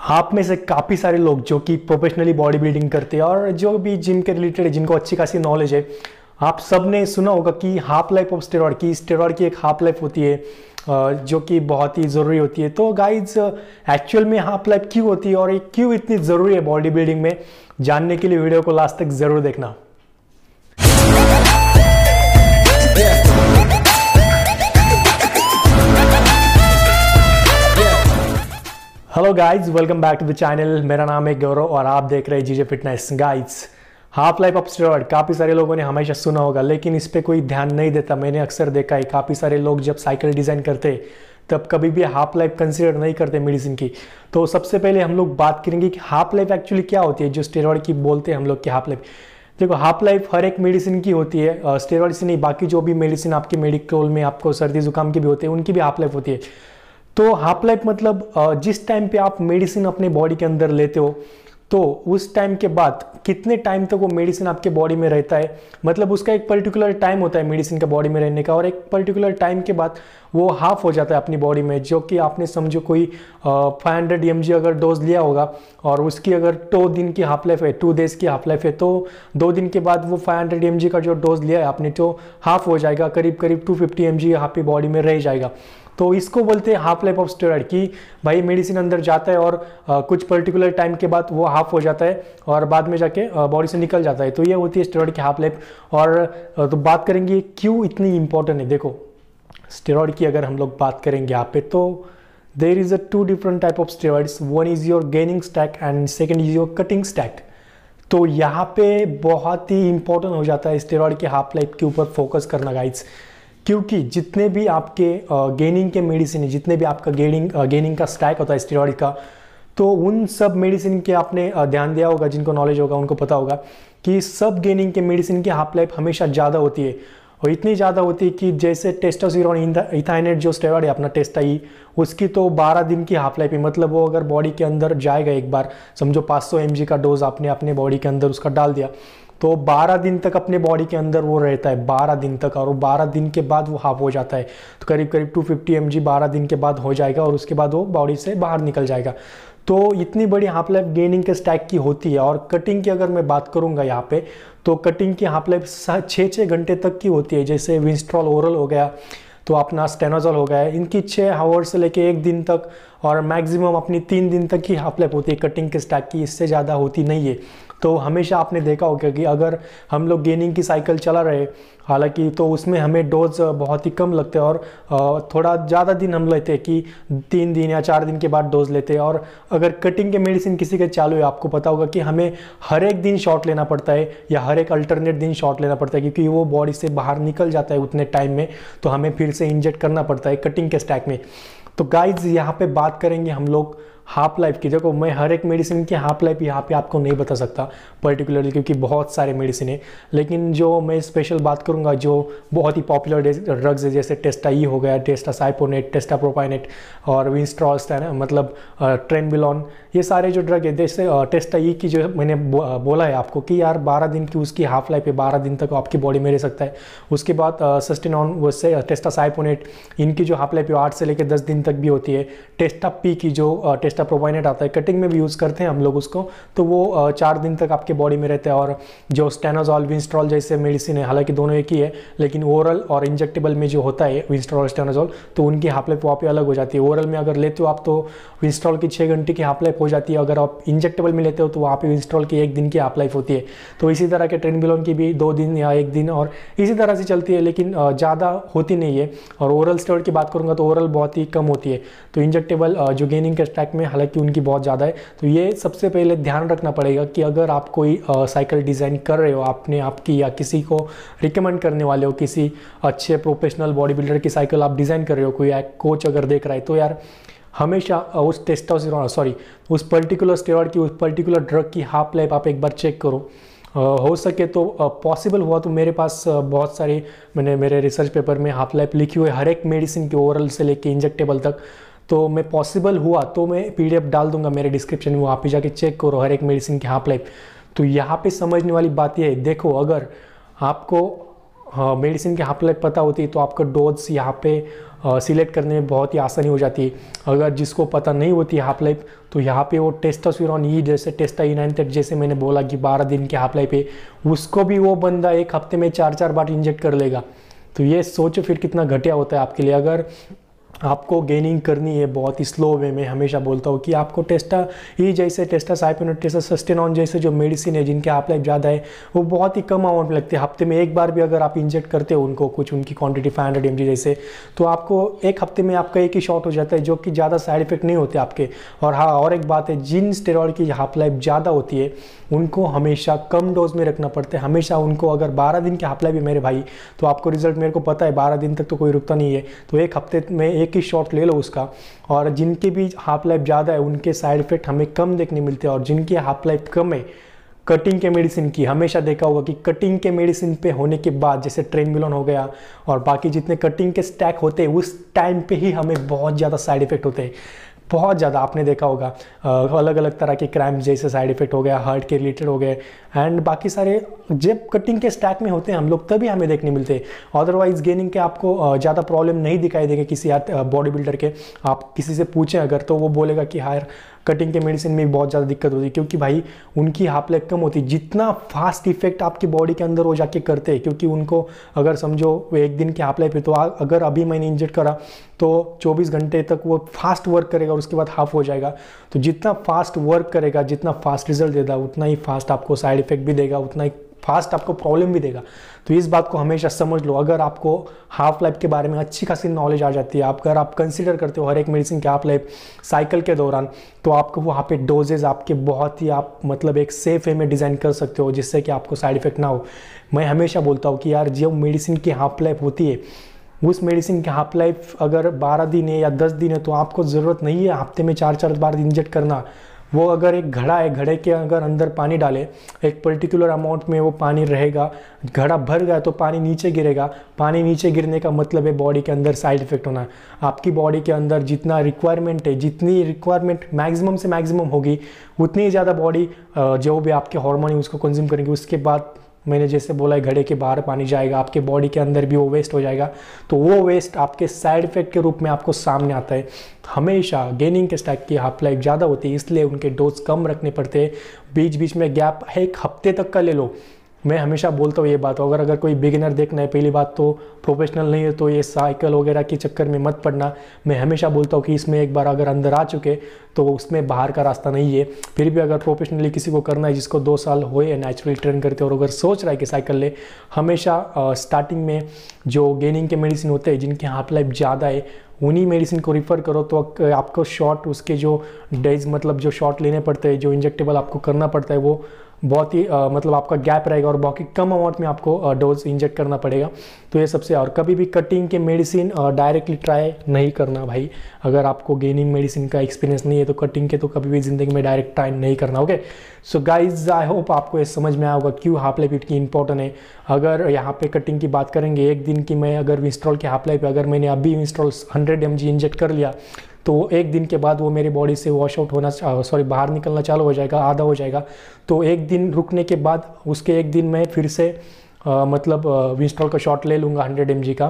आप में से काफ़ी सारे लोग जो कि प्रोफेशनली बॉडी बिल्डिंग करते हैं और जो भी जिम के रिलेटेड है, जिनको अच्छी खासी नॉलेज है, आप सब ने सुना होगा कि हाफ लाइफ ऑफ स्टेरॉयड की स्टेरॉयड की एक हाफ लाइफ होती है जो कि बहुत ही ज़रूरी होती है। तो गाइज एक्चुअल में हाफ लाइफ क्यों होती है और ये क्यों इतनी ज़रूरी है बॉडी बिल्डिंग में, जानने के लिए वीडियो को लास्ट तक ज़रूर देखना। Hello guys, welcome back to the channel. मेरा नाम है गौरव और आप देख रहे हैं GJ fitness. Guys, half life of steroid काफ़ी सारे लोगों ने हमेशा सुना होगा, लेकिन इस पर कोई ध्यान नहीं देता। मैंने अक्सर देखा है काफ़ी सारे लोग जब साइकिल डिज़ाइन करते तब कभी भी हाफ लाइफ कंसिडर नहीं करते मेडिसिन की। तो सबसे पहले हम लोग बात करेंगे कि हाफ लाइफ एक्चुअली क्या होती है, जो स्टेरॉयड की बोलते हैं हम लोग की हाफ लाइफ। देखो, हाफ लाइफ हर एक मेडिसिन की होती है, स्टेरॉयड से नहीं, बाकी जो भी मेडिसिन आपके मेडिकल में आपको सर्दी जुकाम की भी होते हैं उनकी भी हाफ लाइफ होती है। तो हाफ लाइफ मतलब जिस टाइम पे आप मेडिसिन अपने बॉडी के अंदर लेते हो तो उस टाइम के बाद कितने टाइम तक वो मेडिसिन आपके बॉडी में रहता है, मतलब उसका एक पर्टिकुलर टाइम होता है मेडिसिन का बॉडी में रहने का, और एक पर्टिकुलर टाइम के बाद वो हाफ हो जाता है अपनी बॉडी में। जो कि आपने समझो कोई 500 mg अगर डोज लिया होगा और उसकी अगर 2 दिन की हाफ लाइफ है, 2 डेज की हाफ लाइफ है, तो 2 दिन के बाद वो 500 mg का जो डोज लिया है आपने तो हाफ हो जाएगा, करीब करीब 250 mg आपकी बॉडी में रह जाएगा। तो इसको बोलते हैं हाफ लाइफ ऑफ स्टेरॉयड कि भाई मेडिसिन अंदर जाता है और कुछ पर्टिकुलर टाइम के बाद वो हाफ हो जाता है और बाद में जाके बॉडी से निकल जाता है। तो ये होती है स्टेरॉयड की हाफ लाइफ। और तो बात करेंगे क्यों इतनी इंपॉर्टेंट है। देखो, स्टेरॉयड की अगर हम लोग बात करेंगे यहाँ पे, तो there is a 2 different type of steroids. One is your gaining stack and second is your cutting stack. तो यहाँ पे बहुत ही इंपॉर्टेंट हो जाता है स्टेरॉयड की हाफ लाइफ के ऊपर फोकस करना गाइड्स, क्योंकि जितने भी आपके गेनिंग के मेडिसिन है, जितने भी आपका गेनिंग का स्टैक होता है स्टेरॉयड का, तो उन सब मेडिसिन के आपने ध्यान दिया होगा, जिनको नॉलेज होगा उनको पता होगा कि सब गेनिंग के मेडिसिन की हाफ लाइफ हमेशा ज़्यादा होती है। और इतनी ज़्यादा होती है कि जैसे टेस्टोस्टेरोन इथाइनेट जो स्टेरॉयड है अपना टेस्टाई, उसकी तो 12 दिन की हाफ लाइफ है। मतलब वो अगर बॉडी के अंदर जाएगा, एक बार समझो 500 mg का डोज आपने अपने बॉडी के अंदर उसका डाल दिया, तो 12 दिन तक अपने बॉडी के अंदर वो रहता है, 12 दिन तक, और वो 12 दिन के बाद वो हाफ हो जाता है। तो करीब करीब 250 mg 12 दिन के बाद हो जाएगा और उसके बाद वो बॉडी से बाहर निकल जाएगा। तो इतनी बड़ी हाफ लाइफ गेनिंग के स्टैक की होती है। और कटिंग की अगर मैं बात करूंगा यहाँ पे, तो कटिंग की हाफ लाइफ 6 घंटे तक की होती है। जैसे विंस्ट्रॉल ओरल हो गया, तो अपना स्टेनोजोल हो गया, इनकी 6 आवर्स से लेके 1 दिन तक, और मैक्सिमम अपनी 3 दिन तक की हाफ लाइफ होती है कटिंग के स्टैक की, इससे ज़्यादा होती नहीं है। तो हमेशा आपने देखा होगा कि अगर हम लोग गेनिंग की साइकिल चला रहे, हालांकि तो उसमें हमें डोज बहुत ही कम लगते हैं और थोड़ा ज़्यादा दिन हम लेते हैं कि 3 दिन या 4 दिन के बाद डोज लेते हैं। और अगर कटिंग के मेडिसिन किसी के चालू है, आपको पता होगा कि हमें हर एक दिन शॉट लेना पड़ता है या हर एक अल्टरनेट दिन शॉट लेना पड़ता है, क्योंकि वो बॉडी से बाहर निकल जाता है उतने टाइम में, तो हमें फिर से इंजेक्ट करना पड़ता है कटिंग के स्टैक में। तो गाइज, यहाँ पे बात करेंगे हम लोग हाफ लाइफ की। देखो, मैं हर एक मेडिसिन की हाफ लाइफ यहाँ पे आपको नहीं बता सकता पर्टिकुलरली, क्योंकि बहुत सारे मेडिसिन है, लेकिन जो मैं स्पेशल बात करूँगा जो बहुत ही पॉपुलर ड्रग्स है, जैसे टेस्टाई हो गया, टेस्टासाइपोनेट, टेस्टाप्रोपाइनेट और विंस्ट्रॉल, मतलब ट्रेनबिलॉन, ये सारे जो ड्रग है, जैसे टेस्टाई की जो मैंने बोला है आपको कि यार 12 दिन की उसकी हाफ लाइफ है, 12 दिन तक आपकी बॉडी में रह सकता है। उसके बाद सस्टेनॉन, वैसे टेस्टासाइपोनेट, इनकी जो हाफ लाइफ है 8 से लेकर 10 दिन तक भी होती है। टेस्टापी की जो टेस्टाप्रोपाइनेट आता है, कटिंग में भी यूज़ करते हैं हम लोग उसको, तो वो 4 दिन तक आपके बॉडी में रहता है। और जो स्टेनोजोल, विंस्ट्रॉल जैसे मेडिसिन है, हालांकि दोनों एक ही है, लेकिन ओरल और इंजेक्टेबल में जो होता है विंस्ट्रॉल, स्टेनोजोल, तो उनकी हाफ लाइफ वहाँ पे अलग हो जाती है। ओरल में अगर लेते हो आप तो विंस्ट्रॉल की 6 घंटे की हाफ लाइफ हो जाती है, अगर आप इंजेक्टेबल में लेते हो तो वहाँ पे विंस्ट्रॉल की 1 दिन की हाफ लाइफ होती है। तो इसी तरह के ट्रेनबिलॉन की भी 2 दिन या 1 दिन, और इसी तरह से चलती है, लेकिन ज़्यादा होती नहीं है। और ओरल स्टेरॉयड की बात करूँगा तो ओरल बहुत ही कम होती है। तो इंजेक्टेबल जो गेनिंग के स्टैक में हालांकि उनकी बहुत ज़्यादा है। तो ये सबसे पहले ध्यान रखना पड़ेगा कि अगर आप कोई साइकिल डिज़ाइन कर रहे हो, आपने आपकी या किसी को रिकमेंड करने वाले हो, किसी अच्छे प्रोफेशनल बॉडी बिल्डर की साइकिल आप डिज़ाइन कर रहे हो, कोई कोच अगर देख रहा है, तो यार हमेशा उस उस पर्टिकुलर स्टेरॉयड की, उस पर्टिकुलर ड्रग की हाफ लाइफ आप एक बार चेक करो। हो सके तो पॉसिबल हुआ तो मेरे पास बहुत सारी, मैंने मेरे रिसर्च पेपर में हाफ लाइफ लिखी हुई है हर एक मेडिसिन की, ओरल से लेके इंजेक्टेबल तक। तो मैं पॉसिबल हुआ तो मैं PDF डाल दूंगा मेरे डिस्क्रिप्शन में, वहाँ पे जाके चेक करो हर एक मेडिसिन की हाफ लाइफ। तो यहाँ पे समझने वाली बात यह है, देखो, अगर आपको मेडिसिन की हाफ लाइफ पता होती है तो आपका डोज यहाँ पे सिलेक्ट करने में बहुत ही आसानी हो जाती है। अगर जिसको पता नहीं होती हाफ लाइफ तो यहाँ पे वो टेस्टोस्टेरोन ई जैसे टेस्टाइनाइनेटेड जैसे मैंने बोला कि 12 दिन की हाफ लाइफ है, उसको भी वो बंदा एक हफ्ते में 4-4 बार इंजेक्ट कर लेगा। तो ये सोचो फिर कितना घटिया होता है आपके लिए। अगर आपको गेनिंग करनी है बहुत ही स्लो वे में, हमेशा बोलता हूँ कि आपको टेस्टासाइक्लिन, टेस्टोस्टेरोन जैसे जो मेडिसिन है जिनके हाफ लाइफ ज़्यादा है वो बहुत ही कम अमाउंट में लगती है। हफ्ते में एक बार भी अगर आप इंजेक्ट करते हो उनको कुछ उनकी क्वांटिटी 500 mg जैसे, तो आपको एक हफ्ते में आपका एक ही शॉट हो जाता है जो कि ज़्यादा साइड इफेक्ट नहीं होते आपके। और हाँ, और एक बात है, जिन स्टेरॉयड की हाफ लाइफ ज़्यादा होती है उनको हमेशा कम डोज में रखना पड़ता है। हमेशा उनको अगर 12 दिन की हाफ लाइफ है मेरे भाई, तो आपको रिजल्ट मेरे को पता है 12 दिन तक तो कोई रुकता नहीं है, तो एक हफ्ते में एक ही शॉट ले लो उसका। और जिनकी भी हाफ लाइफ ज़्यादा है उनके साइड इफेक्ट हमें कम देखने मिलते हैं, और जिनकी हाफ लाइफ कम है कटिंग के मेडिसिन की, हमेशा देखा होगा कि कटिंग के मेडिसिन पे होने के बाद जैसे ट्रेनमिलोन हो गया और बाकी जितने कटिंग के स्टैक होते हैं उस टाइम पे ही हमें बहुत ज़्यादा साइड इफेक्ट होते हैं, बहुत ज़्यादा। आपने देखा होगा अलग अलग तरह के क्रैम्प जैसे साइड इफेक्ट हो गया, हार्ट के रिलेटेड हो गए, एंड बाकी सारे जब कटिंग के स्टैक में होते हैं हम लोग तभी हमें देखने मिलते हैं। अदरवाइज गेनिंग के आपको ज़्यादा प्रॉब्लम नहीं दिखाई देंगे किसी बॉडी बिल्डर के। आप किसी से पूछें अगर तो वो बोलेगा कि हायर कटिंग के मेडिसिन में बहुत ज़्यादा दिक्कत होती है, क्योंकि भाई उनकी हाफ लाइफ कम होती है। जितना फास्ट इफेक्ट आपकी बॉडी के अंदर हो जाके करते हैं, क्योंकि उनको अगर समझो एक दिन की हाफ लाइफ है तो अगर अभी मैंने इंजेक्ट करा तो 24 घंटे तक वो फास्ट वर्क करेगा और उसके बाद हाफ हो जाएगा। तो जितना फास्ट वर्क करेगा, जितना फास्ट रिजल्ट देगा, उतना ही फास्ट आपको साइड इफेक्ट भी देगा, उतना ही फास्ट आपको प्रॉब्लम भी देगा। तो इस बात को हमेशा समझ लो। अगर आपको हाफ लाइफ के बारे में अच्छी खासी नॉलेज आ जाती है, अगर आप कंसीडर करते हो हर एक मेडिसिन की हाफ लाइफ साइकिल के दौरान, तो आपको वहाँ पे डोजेज आपके बहुत ही आप मतलब एक सेफ वे में डिज़ाइन कर सकते हो जिससे कि आपको साइड इफेक्ट ना हो। मैं हमेशा बोलता हूँ कि यार जो मेडिसिन की हाफ लाइफ होती है उस मेडिसिन की हाफ लाइफ अगर 12 दिन है या 10 दिन है तो आपको ज़रूरत नहीं है हफ्ते में 4-4 बार इंजेक्ट करना। वो अगर एक घड़ा है, घड़े के अगर अंदर पानी डाले, एक पर्टिकुलर अमाउंट में वो पानी रहेगा, घड़ा भर गया तो पानी नीचे गिरेगा। पानी नीचे गिरने का मतलब है बॉडी के अंदर साइड इफेक्ट होना। आपकी बॉडी के अंदर जितना रिक्वायरमेंट है, जितनी रिक्वायरमेंट मैक्सिमम से मैक्सिमम होगी उतनी ज़्यादा बॉडी जो भी आपके हार्मोन है उसको कंज्यूम करेंगे। उसके बाद मैंने जैसे बोला घड़े के बाहर पानी जाएगा, आपके बॉडी के अंदर भी वो वेस्ट हो जाएगा, तो वो वेस्ट आपके साइड इफेक्ट के रूप में आपको सामने आता है। हमेशा गेनिंग के स्टैक की हाफ लाइफ ज़्यादा होती है, इसलिए उनके डोज कम रखने पड़ते हैं। बीच बीच में गैप एक हफ्ते तक का ले लो। मैं हमेशा बोलता हूँ ये बात, अगर कोई बिगिनर देखना है, पहली बात तो प्रोफेशनल नहीं है तो ये साइकिल वगैरह के चक्कर में मत पड़ना। मैं हमेशा बोलता हूँ कि इसमें एक बार अगर अंदर आ चुके तो उसमें बाहर का रास्ता नहीं है। फिर भी अगर प्रोफेशनली किसी को करना है, जिसको 2 साल हुए नेचुरली ट्रेन करते और अगर सोच रहा है कि साइकिल ले, हमेशा स्टार्टिंग में जो गेनिंग के मेडिसिन होते हैं जिनकी हाफ लाइफ ज़्यादा है उन्हीं मेडिसिन को रिफ़र करो। तो आपको शॉट उसके जो डेज मतलब जो शॉट लेने पड़ते हैं, जो इंजेक्टेबल आपको करना पड़ता है, वो बहुत ही मतलब आपका गैप रहेगा और बहुत ही कम अमाउंट में आपको डोज इंजेक्ट करना पड़ेगा। तो ये सबसे, और कभी भी कटिंग के मेडिसिन डायरेक्टली ट्राई नहीं करना भाई। अगर आपको गेनिंग मेडिसिन का एक्सपीरियंस नहीं है तो कटिंग के तो कभी भी ज़िंदगी में डायरेक्ट ट्राई नहीं करना। Okay, so guys I hope आपको ये समझ में आया होगा क्यों हाफ लाइफ इतनी इंपॉर्टेंट है। अगर यहाँ पे कटिंग की बात करेंगे, एक दिन की मैं अगर विंस्ट्रॉल की हाफ लाइफ, अगर मैंने अभी विंस्ट्रॉल 100 mg इंजेक्ट कर लिया तो एक दिन के बाद वो मेरी बॉडी से वॉश आउट होना बाहर निकलना चालू हो जाएगा, आधा हो जाएगा। तो एक दिन रुकने के बाद उसके एक दिन मैं फिर से मतलब विंस्ट्रॉल का शॉट ले लूँगा 100 mg का,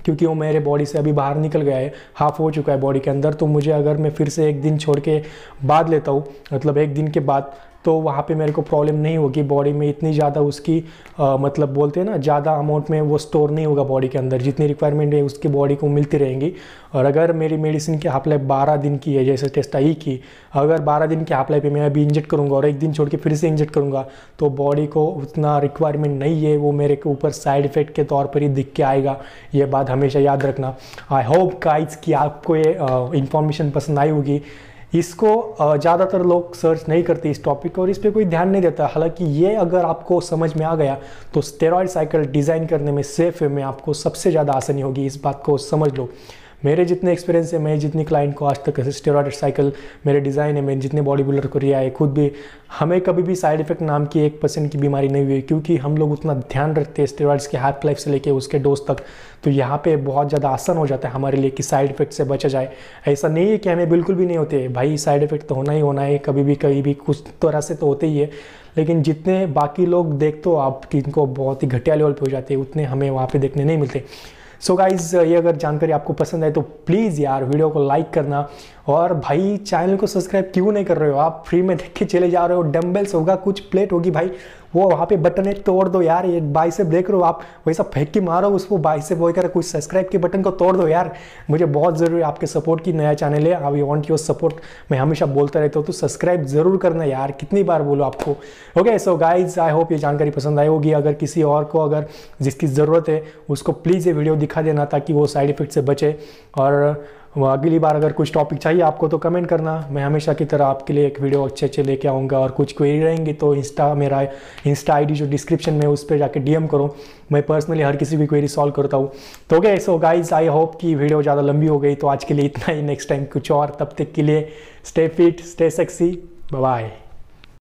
क्योंकि वो मेरे बॉडी से अभी बाहर निकल गया है, हाफ हो चुका है बॉडी के अंदर। तो मुझे अगर मैं फिर से एक दिन छोड़ के बाद लेता हूँ, मतलब एक दिन के बाद, तो वहाँ पे मेरे को प्रॉब्लम नहीं होगी बॉडी में इतनी ज़्यादा उसकी मतलब बोलते हैं ना, ज़्यादा अमाउंट में वो स्टोर नहीं होगा बॉडी के अंदर, जितनी रिक्वायरमेंट है उसकी बॉडी को मिलती रहेंगी। और अगर मेरी मेडिसिन की हाफ लाइफ 12 दिन की है, जैसे टेस्टाई की, अगर 12 दिन की हाफ लाइफ है, मैं अभी इंजेक्ट करूँगा और एक दिन छोड़ के फिर से इंजेक्ट करूँगा, तो बॉडी को उतना रिक्वायरमेंट नहीं है, वो मेरे के ऊपर साइड इफेक्ट के तौर पर ही दिख के आएगा। ये बात हमेशा याद रखना। आई होप गाइस कि आपको ये इंफॉर्मेशन पसंद आई होगी। इसको ज़्यादातर लोग सर्च नहीं करते इस टॉपिक को और इस पर कोई ध्यान नहीं देता। हालांकि ये अगर आपको समझ में आ गया तो स्टेरॉयड साइकिल डिज़ाइन करने में, सेफ वे में आपको सबसे ज़्यादा आसानी होगी। इस बात को समझ लो। मेरे जितने एक्सपीरियंस है, मैं जितनी क्लाइंट को आज तक स्टेरॉइड साइकिल मेरे डिज़ाइन है, मैंने जितने बॉडी बिल्डर को रिया है, खुद भी हमें कभी भी साइड इफेक्ट नाम की 1% की बीमारी नहीं हुई, क्योंकि हम लोग उतना ध्यान रखते हैं स्टेरॉइड्स के हाफ लाइफ से लेके उसके डोज तक। तो यहाँ पे बहुत ज़्यादा आसान हो जाता है हमारे लिए कि साइड इफेक्ट से बचा जाए। ऐसा नहीं है कि हमें बिल्कुल भी नहीं होते भाई, साइड इफेक्ट तो होना ही होना है, कभी भी कहीं भी कुछ तरह से तो होते ही है। लेकिन जितने बाकी लोग देखते हो आप कि इनको बहुत ही घटिया लेवल पे हो जाते हैं, उतने हमें वहाँ पे देखने नहीं मिलते। सो गाइज़, ये अगर जानकारी आपको पसंद आए तो प्लीज़ यार वीडियो को लाइक करना, और भाई चैनल को सब्सक्राइब क्यों नहीं कर रहे हो आप? फ्री में देख के चले जा रहे हो, डम्बल्स होगा, कुछ प्लेट होगी भाई, वो वहाँ पे बटन है, तोड़ दो यार। ये बाइसेप देख रहे हो आप, वैसा फेंक के मारो उसको, बाइसेप वगैरह कुछ सब्सक्राइब के बटन को तोड़ दो यार। मुझे बहुत ज़रूरी आपके सपोर्ट की, नया चैनल है, आई वांट योर सपोर्ट। मैं हमेशा बोलता रहता हूँ, तो सब्सक्राइब जरूर करना यार, कितनी बार बोलो आपको। Okay so guys, I hope ये जानकारी पसंद आई होगी। अगर किसी और को अगर जिसकी ज़रूरत है उसको प्लीज़ ये वीडियो दिखा देना, ताकि वो साइड इफेक्ट से बचे। और अगली बार अगर कुछ टॉपिक चाहिए आपको तो कमेंट करना, मैं हमेशा की तरह आपके लिए एक वीडियो अच्छे लेके आऊँगा। और कुछ क्वेरी रहेंगी तो मेरा इंस्टा आईडी जो डिस्क्रिप्शन में, उस पर जाके डीएम करो, मैं पर्सनली हर किसी की क्वेरी सॉल्व करता हूँ। तो okay so guys, I hope कि वीडियो ज़्यादा लंबी हो गई, तो आज के लिए इतना ही। नेक्स्ट टाइम कुछ और, तब तक के लिए stay fit, stay sexy, bye bye.